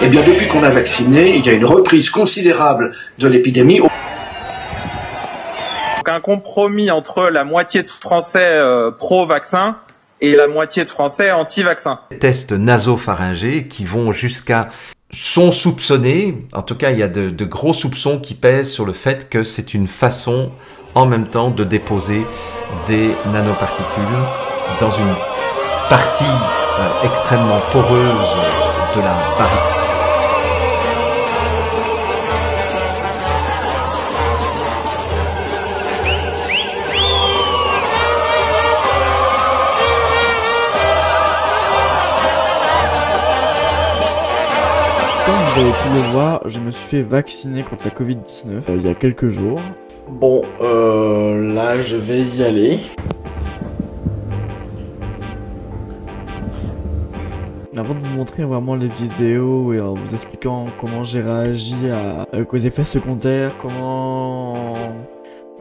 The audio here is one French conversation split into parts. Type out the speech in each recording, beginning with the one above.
Eh bien, depuis qu'on a vacciné, il y a une reprise considérable de l'épidémie. Un compromis entre la moitié de Français pro-vaccin et la moitié de Français anti-vaccin. Tests nasopharyngés qui vont sont soupçonnés, en tout cas il y a de gros soupçons qui pèsent sur le fait que c'est une façon en même temps de déposer des nanoparticules dans une partie extrêmement poreuse de la barrière. Comme vous avez pu le voir, je me suis fait vacciner contre la Covid-19 il y a quelques jours. Bon, là je vais y aller. Avant de vous montrer vraiment les vidéos et en vous expliquant comment j'ai réagi aux effets secondaires, comment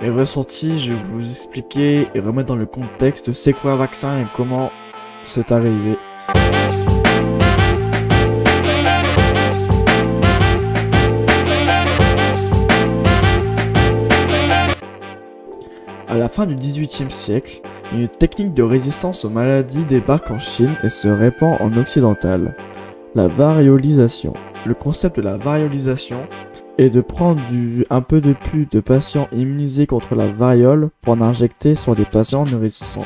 mes ressentis, je vais vous expliquer et remettre dans le contexte c'est quoi un vaccin et comment c'est arrivé. À la fin du XVIIIe siècle, une technique de résistance aux maladies débarque en Chine et se répand en occidental. La variolisation. Le concept de la variolisation est de prendre un peu de pus de patients immunisés contre la variole pour en injecter sur des patients ne résistants.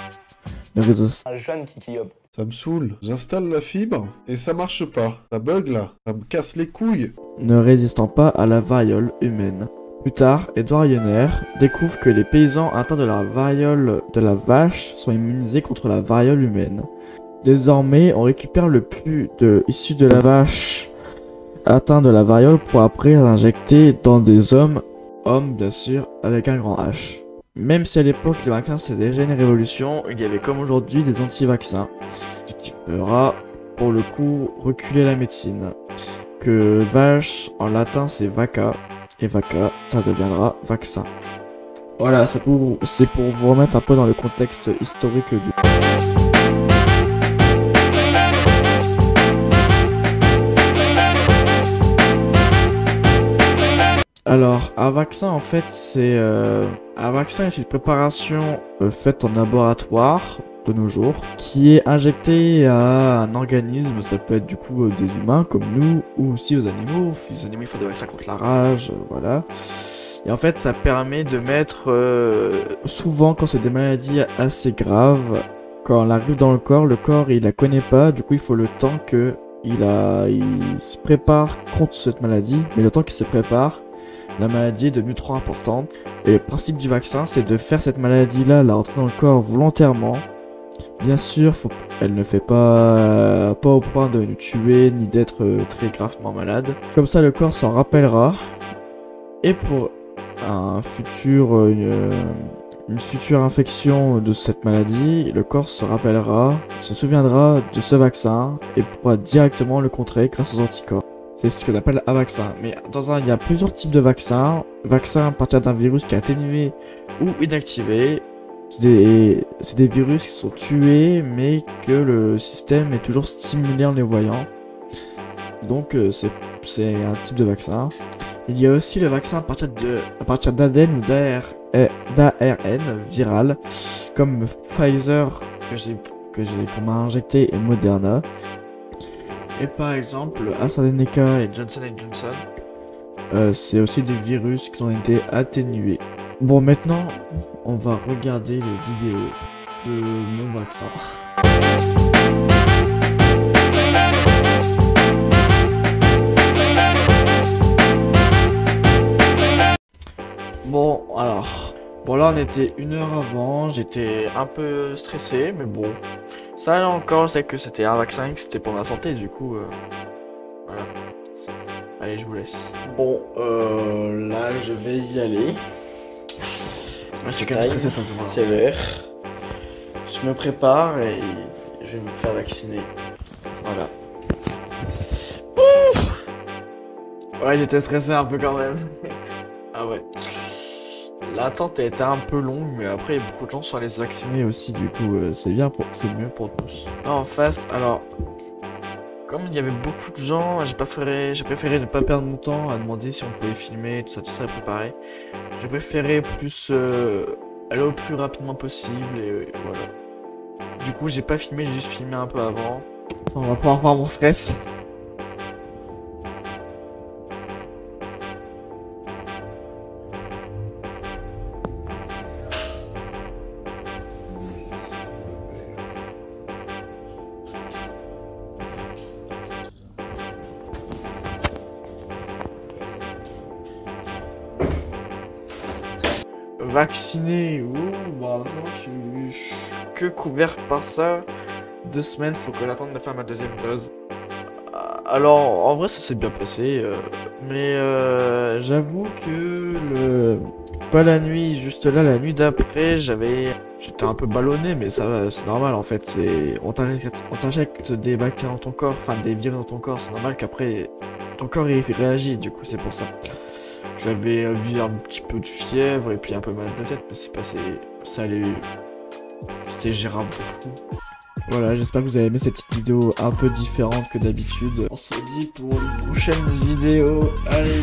Un jeune Kiki Hop. Ça me saoule. J'installe la fibre et ça marche pas. Ça bug là. Ça me casse les couilles. Ne résistant pas à la variole humaine. Plus tard, Édouard Jenner découvre que les paysans atteints de la variole de la vache sont immunisés contre la variole humaine. Désormais, on récupère le pus issu de la vache atteint de la variole pour après l'injecter dans des hommes bien sûr, avec un grand H. Même si à l'époque les vaccins c'était déjà une révolution, il y avait comme aujourd'hui des anti-vaccins, ce qui fera pour le coup reculer la médecine. Que vache en latin c'est vacca, et vacca ça deviendra vaccin. Voilà, c'est pour vous remettre un peu dans le contexte historique du... Alors, un vaccin en fait c'est une préparation faite en laboratoire de nos jours qui est injectée à un organisme, ça peut être du coup des humains comme nous ou aussi aux animaux. Les animaux ils font des vaccins contre la rage, voilà. Et en fait ça permet de mettre souvent quand c'est des maladies assez graves, quand elle arrive dans le corps il la connaît pas, du coup il faut le temps que il se prépare contre cette maladie, mais le temps qu'il se prépare, la maladie est devenue trop importante. Et le principe du vaccin, c'est de faire cette maladie-là, la rentrer dans le corps volontairement. Bien sûr, elle ne fait pas au point de nous tuer, ni d'être très gravement malade. Comme ça, le corps s'en rappellera. Et pour une future infection de cette maladie, le corps se souviendra de ce vaccin et pourra directement le contrer grâce aux anticorps. C'est ce qu'on appelle un vaccin. Mais il y a plusieurs types de vaccins. Vaccin à partir d'un virus qui est atténué ou inactivé. C'est des virus qui sont tués, mais que le système est toujours stimulé en les voyant. Donc c'est un type de vaccin. Il y a aussi le vaccin à partir d'ADN ou d'ARN viral, comme Pfizer qu'on m'a injecté et Moderna. Et par exemple, AstraZeneca et Johnson & Johnson, c'est aussi des virus qui ont été atténués. Bon, maintenant, on va regarder les vidéos de mon vaccin. Bon, alors... Bon, là, on était 1 heure avant, j'étais un peu stressé, mais bon... Ça allait encore, je sais que c'était un vaccin, que c'était pour ma santé, du coup... voilà. Allez, je vous laisse. Bon, là, je vais y aller. Je suis quand même stressé, ça se voit. C'est l'heure. Je me prépare et je vais me faire vacciner. Voilà. Ouais, j'étais stressé un peu quand même. Ah ouais. L'attente a été un peu longue, mais après, beaucoup de gens sont allés se vacciner aussi, du coup, c'est bien, c'est mieux pour tous. Là, en face, alors, comme il y avait beaucoup de gens, j'ai préféré ne pas perdre mon temps à demander si on pouvait filmer, tout ça, préparer. J'ai préféré plus aller au plus rapidement possible, et voilà. Du coup, j'ai pas filmé, j'ai juste filmé un peu avant. On va pouvoir voir mon stress. Vacciné, bah je suis que couvert par ça. 2 semaines, faut qu'on attende de faire ma deuxième dose. Alors, en vrai, ça s'est bien passé, mais j'avoue que pas la nuit, juste là, la nuit d'après, j'étais un peu ballonné, mais ça, c'est normal en fait. On t'injecte des bactéries dans ton corps, enfin des virus dans ton corps, c'est normal qu'après ton corps il réagit, du coup c'est pour ça. J'avais eu un petit peu de fièvre et puis un peu mal de tête, mais c'est passé, ça allait, c'était gérable de fou. Voilà, j'espère que vous avez aimé cette petite vidéo un peu différente que d'habitude. On se dit pour une prochaine vidéo. Allez.